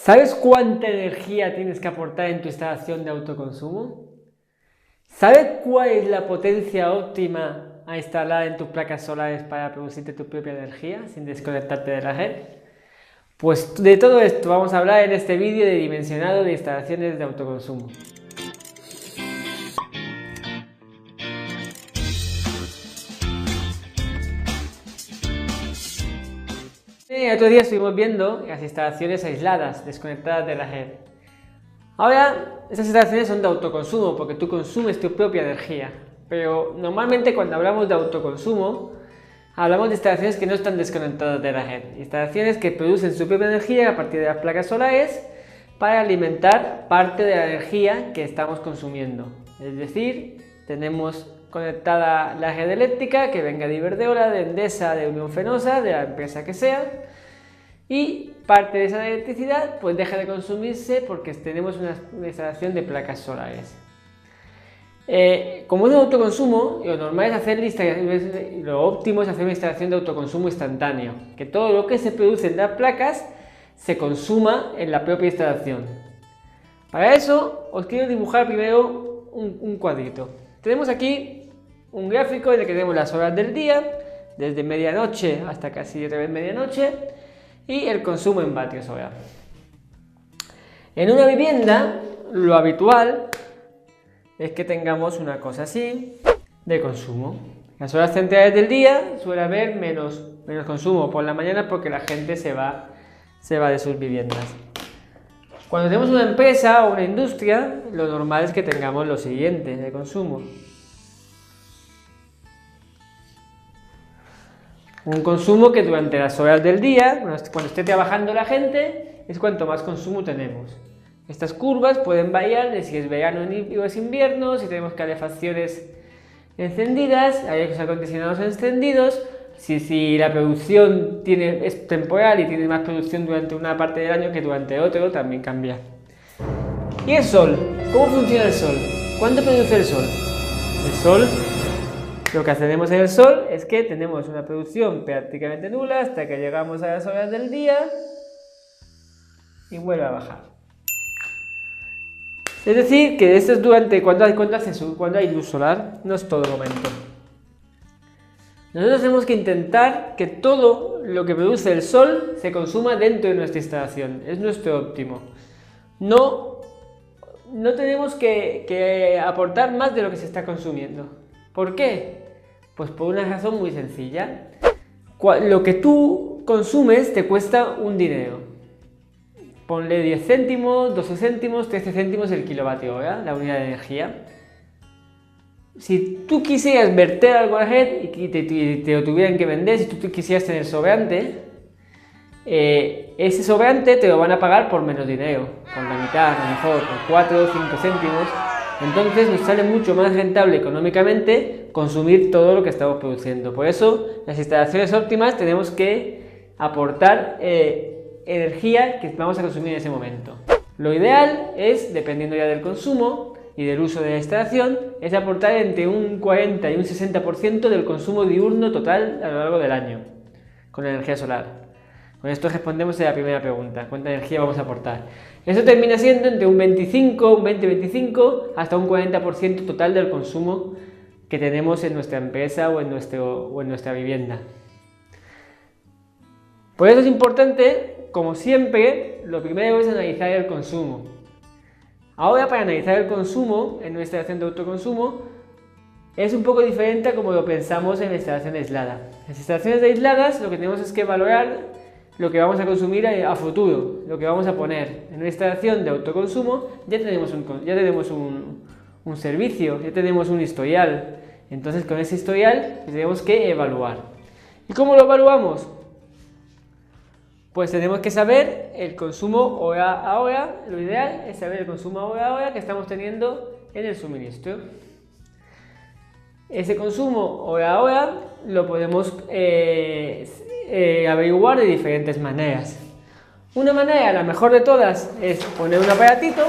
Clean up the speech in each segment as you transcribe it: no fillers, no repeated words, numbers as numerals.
¿Sabes cuánta energía tienes que aportar en tu instalación de autoconsumo? ¿Sabes cuál es la potencia óptima a instalar en tus placas solares para producirte tu propia energía sin desconectarte de la red? Pues de todo esto vamos a hablar en este vídeo de dimensionado de instalaciones de autoconsumo. El otro día estuvimos viendo las instalaciones aisladas, desconectadas de la red. Ahora, esas instalaciones son de autoconsumo porque tú consumes tu propia energía. Pero normalmente cuando hablamos de autoconsumo, hablamos de instalaciones que no están desconectadas de la red. Instalaciones que producen su propia energía a partir de las placas solares para alimentar parte de la energía que estamos consumiendo. Es decir, tenemos conectada la red eléctrica que venga de Iberdrola, de Endesa, de Unión Fenosa, de la empresa que sea, y parte de esa electricidad pues deja de consumirse porque tenemos una instalación de placas solares. Como es un autoconsumo, lo normal es hacer lo óptimo es hacer una instalación de autoconsumo instantáneo, que todo lo que se produce en las placas se consuma en la propia instalación. Para eso os quiero dibujar primero un cuadrito. Tenemos aquí un gráfico en el que tenemos las horas del día, desde medianoche hasta casi otra vez medianoche, y el consumo en vatios hora. En una vivienda, lo habitual es que tengamos una cosa así de consumo. Las horas centrales del día suele haber menos consumo por la mañana porque la gente se va de sus viviendas. Cuando tenemos una empresa o una industria, lo normal es que tengamos lo siguiente de consumo. Un consumo que durante las horas del día, cuando esté trabajando la gente, es cuanto más consumo tenemos. Estas curvas pueden variar de si es verano o es invierno, si tenemos calefacciones encendidas, aires acondicionados encendidos, si la producción es temporal y tiene más producción durante una parte del año que durante otro, también cambia. ¿Y el sol? ¿Cómo funciona el sol? ¿Cuánto produce el sol? El sol, lo que hacemos en el sol es que tenemos una producción prácticamente nula hasta que llegamos a las horas del día y vuelve a bajar. Es decir, que esto es cuando hay luz solar, no es todo el momento. Nosotros tenemos que intentar que todo lo que produce el sol se consuma dentro de nuestra instalación, es nuestro óptimo. No tenemos que aportar más de lo que se está consumiendo. ¿Por qué? Pues por una razón muy sencilla. Lo que tú consumes te cuesta un dinero. Ponle 10 céntimos, 12 céntimos, 13 céntimos el kilovatio hora, la unidad de energía. Si tú quisieras verter algo a la red y te lo tuvieran que vender, si tú quisieras tener sobrante, ese sobrante te lo van a pagar por menos dinero, por la mitad, a lo mejor por 4 o 5 céntimos. Entonces nos sale mucho más rentable económicamente consumir todo lo que estamos produciendo. Por eso, las instalaciones óptimas tenemos que aportar energía que vamos a consumir en ese momento. Lo ideal es, dependiendo ya del consumo y del uso de la instalación, es aportar entre un 40 y un 60% del consumo diurno total a lo largo del año con la energía solar. Con esto respondemos a la primera pregunta: ¿cuánta energía vamos a aportar? Eso termina siendo entre un 25, un 20-25 hasta un 40% total del consumo que tenemos en nuestra empresa o en nuestra vivienda. Por eso es importante, como siempre, lo primero es analizar el consumo. Ahora, para analizar el consumo en nuestra instalación de autoconsumo, es un poco diferente a como lo pensamos en la instalación aislada. En las instalaciones aisladas lo que tenemos es que valorar lo que vamos a consumir a futuro, lo que vamos a poner. En una instalación de autoconsumo ya tenemos un servicio, ya tenemos un historial. Entonces con ese historial tenemos que evaluar. ¿Y cómo lo evaluamos? Pues tenemos que saber el consumo hora a hora. Lo ideal es saber el consumo hora a hora que estamos teniendo en el suministro. Ese consumo hora a hora lo podemos averiguar de diferentes maneras. Una manera, la mejor de todas, es poner un aparatito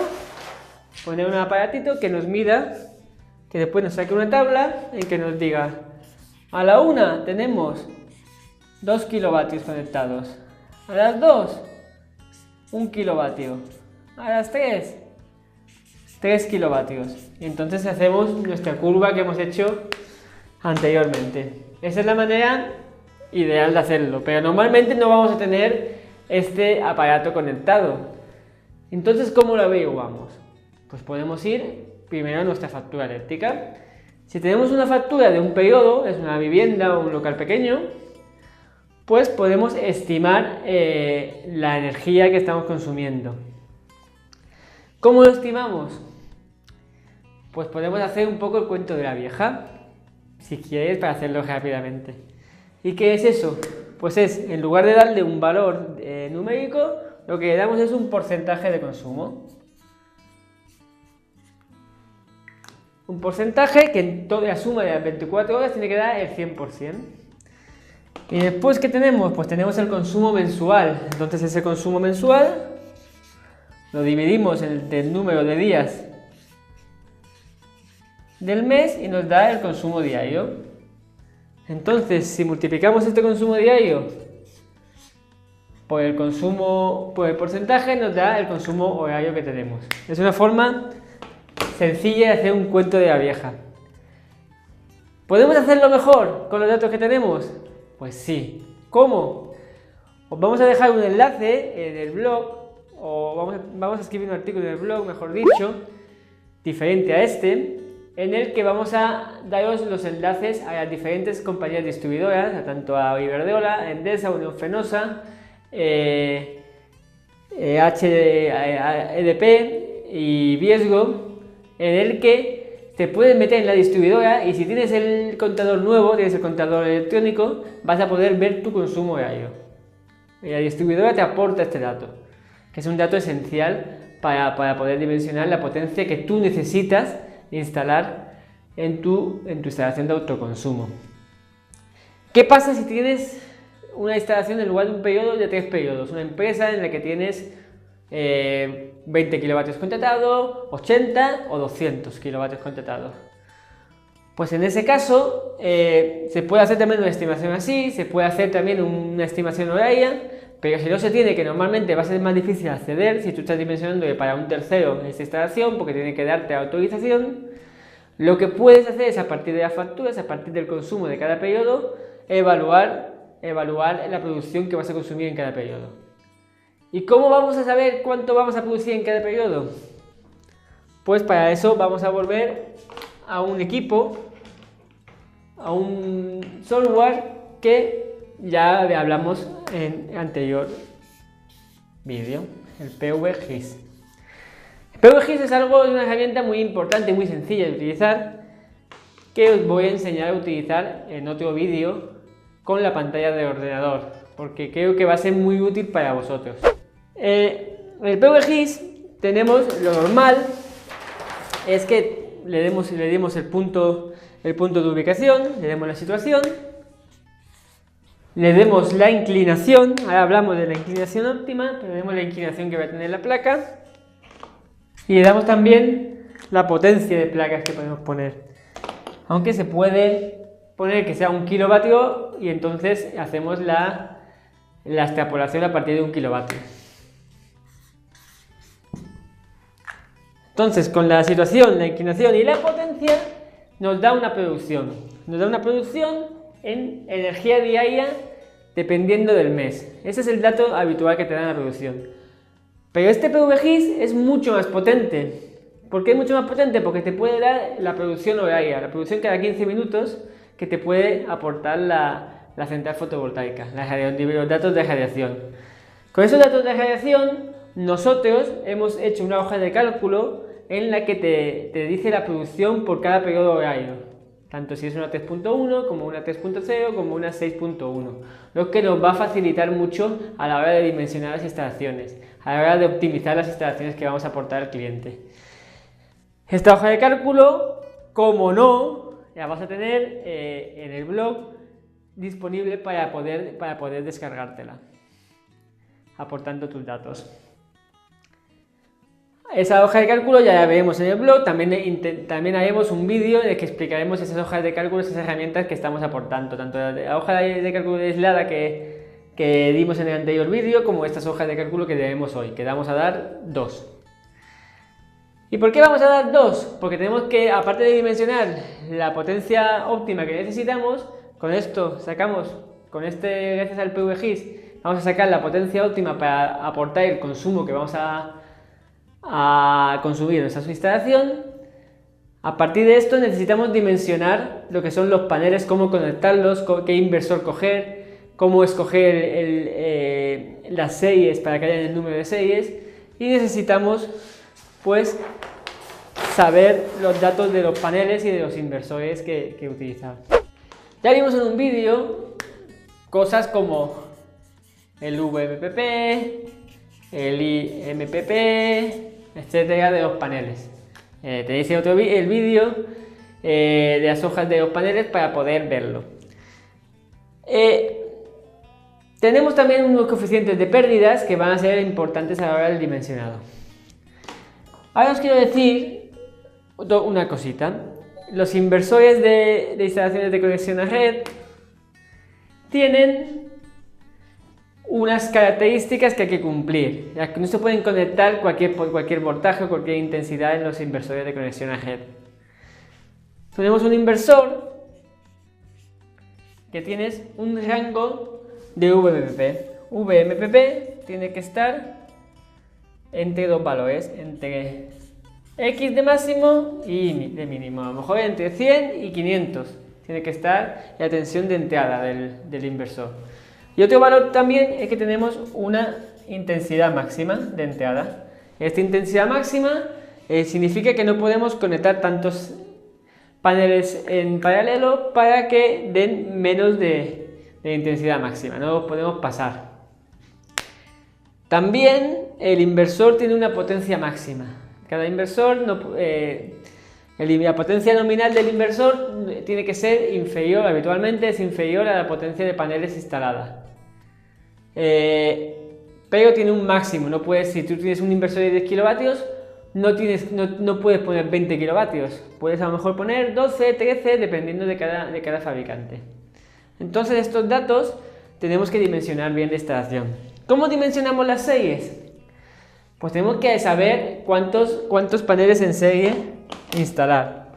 que nos mida, que después nos saque una tabla en que nos diga: a la 1 tenemos 2 kilovatios conectados, a las 2 1 kilovatio. A las 3, 3 kilovatios. Y entonces hacemos nuestra curva que hemos hecho anteriormente. Esa es la manera ideal de hacerlo, pero normalmente no vamos a tener este aparato conectado. Entonces, ¿cómo lo averiguamos? Pues podemos ir primero a nuestra factura eléctrica. Si tenemos una factura de un periodo, es una vivienda o un local pequeño, pues podemos estimar la energía que estamos consumiendo. ¿Cómo lo estimamos? Pues podemos hacer un poco el cuento de la vieja, si quieres, para hacerlo rápidamente. ¿Y qué es eso? Pues es, en lugar de darle un valor numérico, lo que le damos es un porcentaje de consumo. Un porcentaje que en toda la suma de las 24 horas tiene que dar el 100%. Y después, ¿qué tenemos? Pues tenemos el consumo mensual. Entonces ese consumo mensual lo dividimos del número de días del mes y nos da el consumo diario. Entonces, si multiplicamos este consumo diario por el porcentaje, nos da el consumo horario que tenemos. Es una forma sencilla de hacer un cuento de la vieja. ¿Podemos hacerlo mejor con los datos que tenemos? Pues sí. ¿Cómo? Os vamos a dejar un enlace en el blog, o vamos a escribir un artículo en el blog, mejor dicho, diferente a este, en el que vamos a daros los enlaces a las diferentes compañías distribuidoras, tanto a Iberdrola, Endesa, Unión Fenosa, EDP y Viesgo, en el que te puedes meter en la distribuidora y si tienes el contador nuevo, tienes el contador electrónico, vas a poder ver tu consumo horario. Y la distribuidora te aporta este dato, que es un dato esencial para poder dimensionar la potencia que tú necesitas instalar en tu instalación de autoconsumo. ¿Qué pasa si tienes una instalación en lugar de un periodo de 3 periodos? Una empresa en la que tienes 20 kilovatios contratados, 80 o 200 kilovatios contratados. Pues en ese caso se puede hacer también una estimación así, se puede hacer también una estimación horaria, pero si no se tiene, que normalmente va a ser más difícil acceder si tú estás dimensionando para un tercero esta instalación porque tiene que darte autorización, lo que puedes hacer es a partir de las facturas, a partir del consumo de cada periodo, evaluar la producción que vas a consumir en cada periodo. ¿Y cómo vamos a saber cuánto vamos a producir en cada periodo? Pues para eso vamos a volver a un equipo, a un software que ya hablamos en anterior vídeo, el PVGIS. El PVGIS es una herramienta muy importante, muy sencilla de utilizar, que os voy a enseñar a utilizar en otro vídeo con la pantalla del ordenador, porque creo que va a ser muy útil para vosotros. El PVGIS tenemos lo normal, es que le demos el punto de ubicación, le demos la situación, le demos la inclinación, ahora hablamos de la inclinación óptima, pero le demos la inclinación que va a tener la placa y le damos también la potencia de placas que podemos poner, aunque se puede poner que sea 1 kilovatio y entonces hacemos la extrapolación a partir de 1 kilovatio. Entonces, con la situación, la inclinación y la potencia, nos da una producción. Nos da una producción en energía diaria dependiendo del mes. Ese es el dato habitual que te da la producción. Pero este PVGIS es mucho más potente. ¿Por qué es mucho más potente? Porque te puede dar la producción horaria, la producción cada 15 minutos que te puede aportar la central fotovoltaica, los datos de radiación. Con esos datos de radiación, nosotros hemos hecho una hoja de cálculo en la que te dice la producción por cada periodo horario, tanto si es una 3.1 como una 3.0 como una 6.1, lo que nos va a facilitar mucho a la hora de dimensionar las instalaciones, a la hora de optimizar las instalaciones que vamos a aportar al cliente. Esta hoja de cálculo, como no, la vas a tener en el blog disponible para poder descargártela, aportando tus datos. Esa hoja de cálculo ya la veremos en el blog, también haremos un vídeo en el que explicaremos esas hojas de cálculo, esas herramientas que estamos aportando, tanto la hoja de cálculo aislada que que dimos en el anterior vídeo, como estas hojas de cálculo que debemos hoy, que vamos a dar 2. ¿Y por qué vamos a dar 2? Porque tenemos que, aparte de dimensionar la potencia óptima que necesitamos, con esto sacamos, gracias al PVGIS, vamos a sacar la potencia óptima para aportar el consumo que vamos a consumir en esta instalación. A partir de esto necesitamos dimensionar lo que son los paneles, cómo conectarlos, qué inversor coger, cómo escoger las series para que haya el número de series, y necesitamos pues saber los datos de los paneles y de los inversores que utilizar. Ya vimos en un vídeo cosas como el VMPP, el IMPP, etcétera, de los paneles. Tenéis el vídeo de las hojas de los paneles para poder verlo. Tenemos también unos coeficientes de pérdidas que van a ser importantes a la hora del dimensionado. Ahora os quiero decir una cosita. Los inversores de instalaciones de conexión a red tienen unas características que hay que cumplir. No se pueden conectar cualquier voltaje o cualquier intensidad en los inversores de conexión a red. Tenemos un inversor que tienes un rango de VMPP. VMPP tiene que estar entre dos valores, entre X de máximo y de mínimo. A lo mejor entre 100 y 500 tiene que estar la tensión de entrada del inversor. Y otro valor también es que tenemos una intensidad máxima de entrada. Esta intensidad máxima significa que no podemos conectar tantos paneles en paralelo para que den menos de intensidad máxima, no los podemos pasar. También el inversor tiene una potencia máxima. Cada inversor, la potencia nominal del inversor tiene que ser inferior, habitualmente es inferior a la potencia de paneles instalada. Pero tiene un máximo, no puedes, si tú tienes un inversor de 10 kilovatios, no puedes poner 20 kilovatios, puedes a lo mejor poner 12, 13, dependiendo de cada fabricante. Entonces estos datos tenemos que dimensionar bien la instalación. ¿Cómo dimensionamos las series? Pues tenemos que saber cuántos paneles en serie instalar.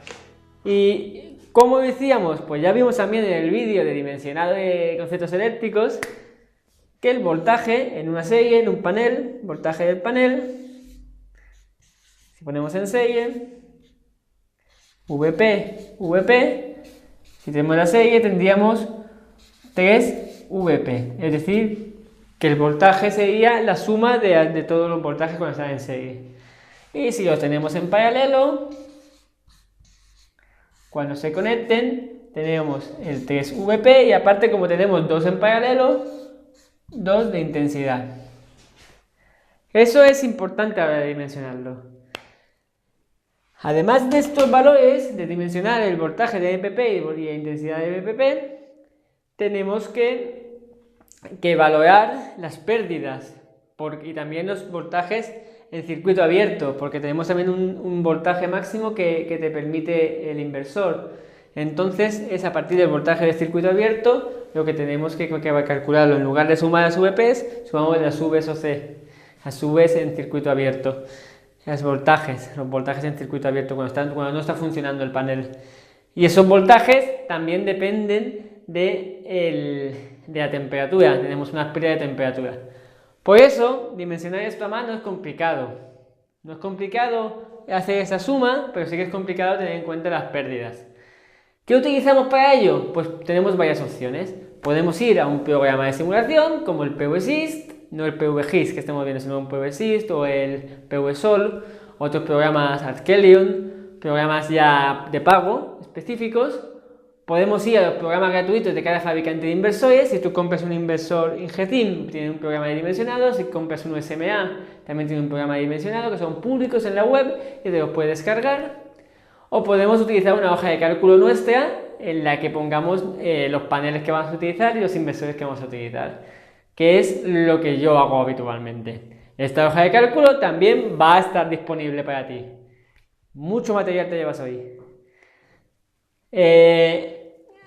¿Y cómo decíamos? Pues ya vimos también en el vídeo de dimensionado de conceptos eléctricos que el voltaje en una serie, en un panel, voltaje del panel, si ponemos en serie, VP, si tenemos la serie tendríamos 3 VP, es decir, que el voltaje sería la suma de todos los voltajes cuando están en serie. Y si los tenemos en paralelo, cuando se conecten, tenemos el 3 VP y aparte, como tenemos 2 en paralelo, 2 de intensidad. Eso es importante a la hora de dimensionarlo. Además de estos valores, de dimensionar el voltaje de MPP y la intensidad de MPP, tenemos que valorar las pérdidas y también los voltajes en circuito abierto, porque tenemos también un voltaje máximo que te permite el inversor. Entonces es a partir del voltaje de circuito abierto lo que tenemos que calcularlo. En lugar de sumar las VPs, sumamos las Vs o C, las Vs en circuito abierto. Los voltajes en circuito abierto cuando no está funcionando el panel. Y esos voltajes también dependen de la temperatura. Tenemos una pérdida de temperatura. Por eso, dimensionar esto a mano es complicado. No es complicado hacer esa suma, pero sí que es complicado tener en cuenta las pérdidas. ¿Qué utilizamos para ello? Pues tenemos varias opciones. Podemos ir a un programa de simulación como el PVSIST, no el PVGIS que estamos viendo, sino un PVSIST o el PVSOL, otros programas Arkelion, programas ya de pago específicos. Podemos ir a los programas gratuitos de cada fabricante de inversores. Si tú compras un inversor Ingetim, tiene un programa de dimensionado. Si compras un SMA, también tiene un programa de dimensionado, que son públicos en la web y te los puedes descargar. O podemos utilizar una hoja de cálculo nuestra en la que pongamos los paneles que vamos a utilizar y los inversores que vamos a utilizar, que es lo que yo hago habitualmente. Esta hoja de cálculo también va a estar disponible para ti. Mucho material te llevas hoy.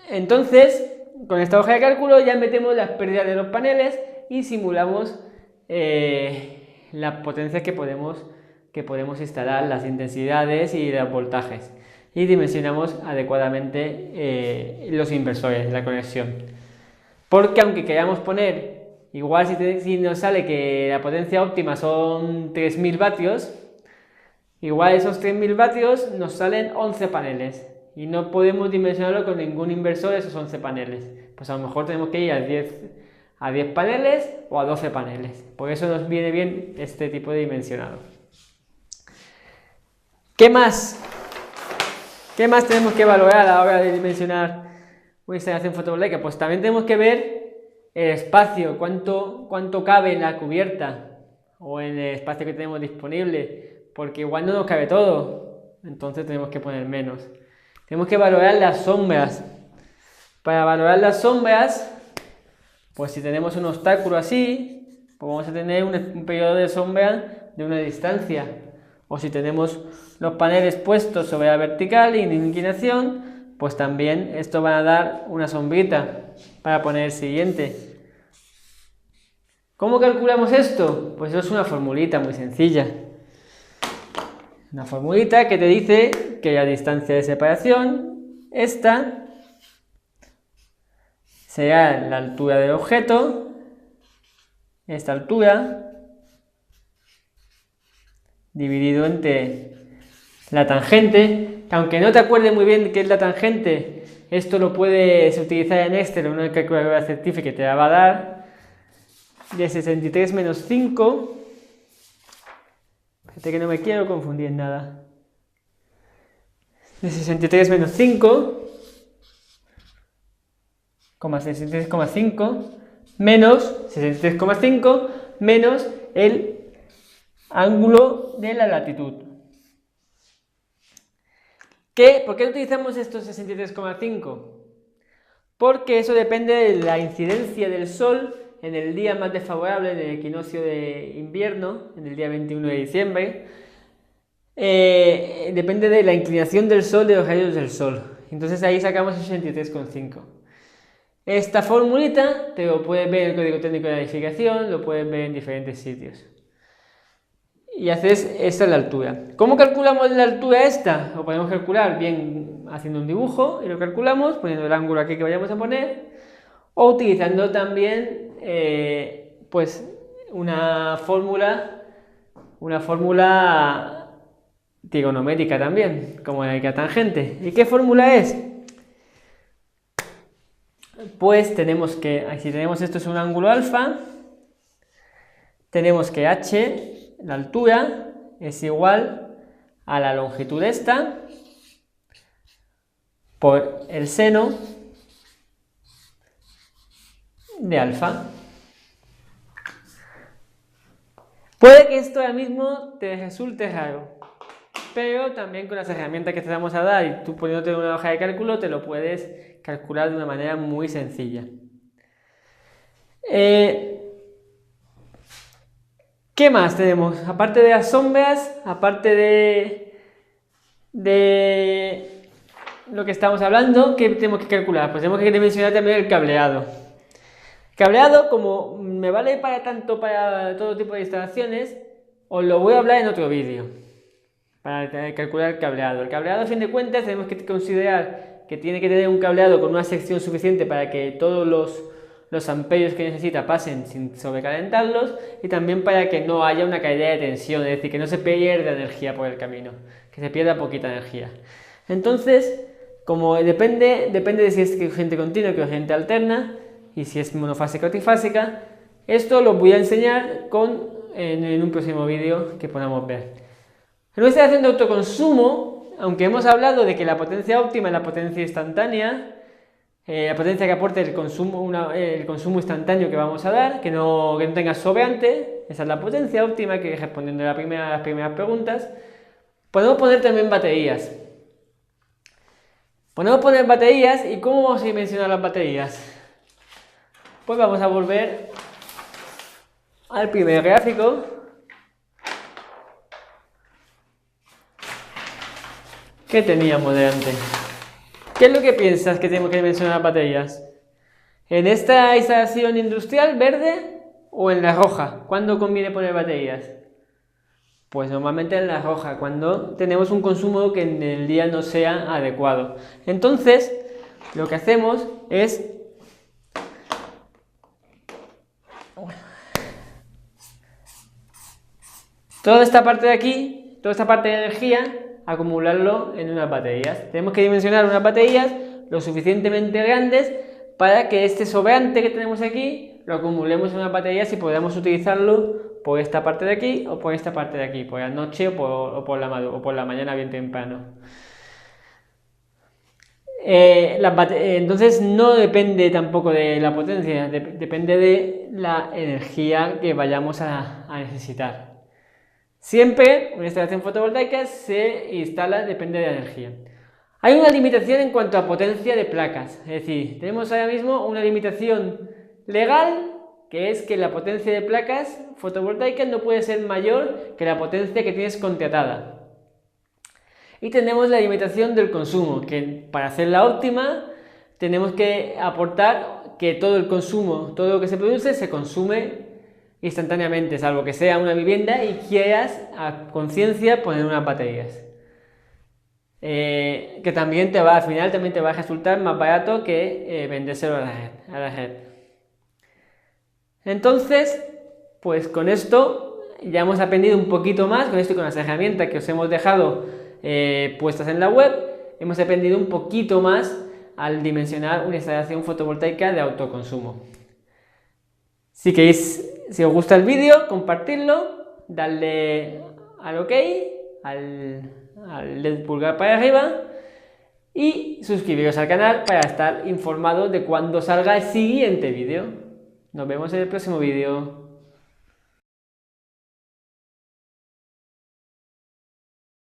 Entonces, con esta hoja de cálculo ya metemos las pérdidas de los paneles y simulamos las potencias que podemos instalar, las intensidades y los voltajes. Y dimensionamos adecuadamente los inversores, la conexión. Porque aunque queramos poner, igual si nos sale que la potencia óptima son 3000 vatios, igual esos 3000 vatios nos salen 11 paneles. Y no podemos dimensionarlo con ningún inversor esos 11 paneles. Pues a lo mejor tenemos que ir a 10 paneles o a 12 paneles. Por eso nos viene bien este tipo de dimensionado. ¿Qué más? ¿Qué más tenemos que valorar a la hora de dimensionar una instalación fotovoltaica? Pues también tenemos que ver el espacio, cuánto cabe en la cubierta o en el espacio que tenemos disponible, porque igual no nos cabe todo, entonces tenemos que poner menos. Tenemos que valorar las sombras. Para valorar las sombras, pues si tenemos un obstáculo así, pues vamos a tener un periodo de sombra de una distancia. O si tenemos los paneles puestos sobre la vertical y en inclinación, pues también esto va a dar una sombrita para poner el siguiente. ¿Cómo calculamos esto? Pues eso es una formulita muy sencilla. Una formulita que te dice que la distancia de separación, esta, será la altura del objeto, esta altura, dividido entre la tangente. Aunque no te acuerdes muy bien qué es la tangente, esto lo puedes utilizar en Excel o en una calculadora científica que te la va a dar, de 63 menos 5. Fíjate que no me quiero confundir en nada. De 63 menos 5, 63,5 menos 63,5 menos el ángulo de la latitud. ¿Por qué utilizamos estos 63,5? Porque eso depende de la incidencia del Sol en el día más desfavorable, en el equinoccio de invierno, en el día 21 de diciembre. Depende de la inclinación del Sol, de los rayos del Sol. Entonces ahí sacamos 63,5. Esta formulita te lo puedes ver en el código técnico de la edificación, lo puedes ver en diferentes sitios. Y esta es la altura. ¿Cómo calculamos la altura esta? Lo podemos calcular bien haciendo un dibujo y lo calculamos poniendo el ángulo aquí que vayamos a poner, o utilizando también pues una fórmula trigonométrica también, como la tangente. ¿Y qué fórmula es? Pues tenemos que, si tenemos esto es un ángulo alfa, tenemos que h, la altura, es igual a la longitud esta por el seno de alfa. Puede que esto ahora mismo te resulte raro, pero también con las herramientas que te vamos a dar y tú poniéndote en una hoja de cálculo te lo puedes calcular de una manera muy sencilla. ¿Qué más tenemos? Aparte de las sombras, aparte de lo que estamos hablando, ¿qué tenemos que calcular? Pues tenemos que dimensionar también el cableado. Cableado, como me vale para todo tipo de instalaciones, os lo voy a hablar en otro vídeo, para calcular el cableado. El cableado, a fin de cuentas, tenemos que considerar que tiene que tener un cableado con una sección suficiente para que todos los amperios que necesita pasen sin sobrecalentarlos, y también para que no haya una caída de tensión, es decir, que no se pierda energía por el camino, que se pierda poquita energía. Entonces, como depende de si es corriente continua o corriente alterna, y si es monofásica o trifásica, esto lo voy a enseñar en un próximo vídeo que podamos ver. En una instalación de autoconsumo, aunque hemos hablado de que la potencia óptima es la potencia instantánea, la potencia que aporte el consumo instantáneo que vamos a dar, que no tenga sobrante, esa es la potencia óptima, que respondiendo a las primeras preguntas. Podemos poner también baterías. Podemos poner baterías, ¿y cómo vamos a dimensionar las baterías? Pues vamos a volver al primer gráfico. ¿Qué teníamos delante? ¿Qué es lo que piensas que tenemos que dimensionar las baterías? ¿En esta instalación industrial verde o en la roja? ¿Cuándo conviene poner baterías? Pues normalmente en la roja, cuando tenemos un consumo que en el día no sea adecuado. Entonces, lo que hacemos es toda esta parte de aquí, toda esta parte de energía, acumularlo en unas baterías. Tenemos que dimensionar unas baterías lo suficientemente grandes para que este sobrante que tenemos aquí lo acumulemos en unas baterías y podamos utilizarlo por esta parte de aquí o por esta parte de aquí, por la noche o por la mañana bien temprano. Entonces no depende tampoco de la potencia, depende de la energía que vayamos a necesitar. Siempre una instalación fotovoltaica se instala, depende de la energía. Hay una limitación en cuanto a potencia de placas, es decir, tenemos ahora mismo una limitación legal, que es que la potencia de placas fotovoltaicas no puede ser mayor que la potencia que tienes contratada. Y tenemos la limitación del consumo, que para hacerla óptima tenemos que aportar que todo el consumo, todo lo que se produce, se consume instantáneamente, salvo que sea una vivienda y quieras a conciencia poner unas baterías. Que también al final también te va a resultar más barato que vendérselo a la red. Entonces, pues con esto ya hemos aprendido un poquito más, con esto y con las herramientas que os hemos dejado puestas en la web, hemos aprendido un poquito más al dimensionar una instalación fotovoltaica de autoconsumo. Si os gusta el vídeo, compartidlo, darle al OK, al pulgar para arriba y suscribiros al canal para estar informados de cuando salga el siguiente vídeo. Nos vemos en el próximo vídeo.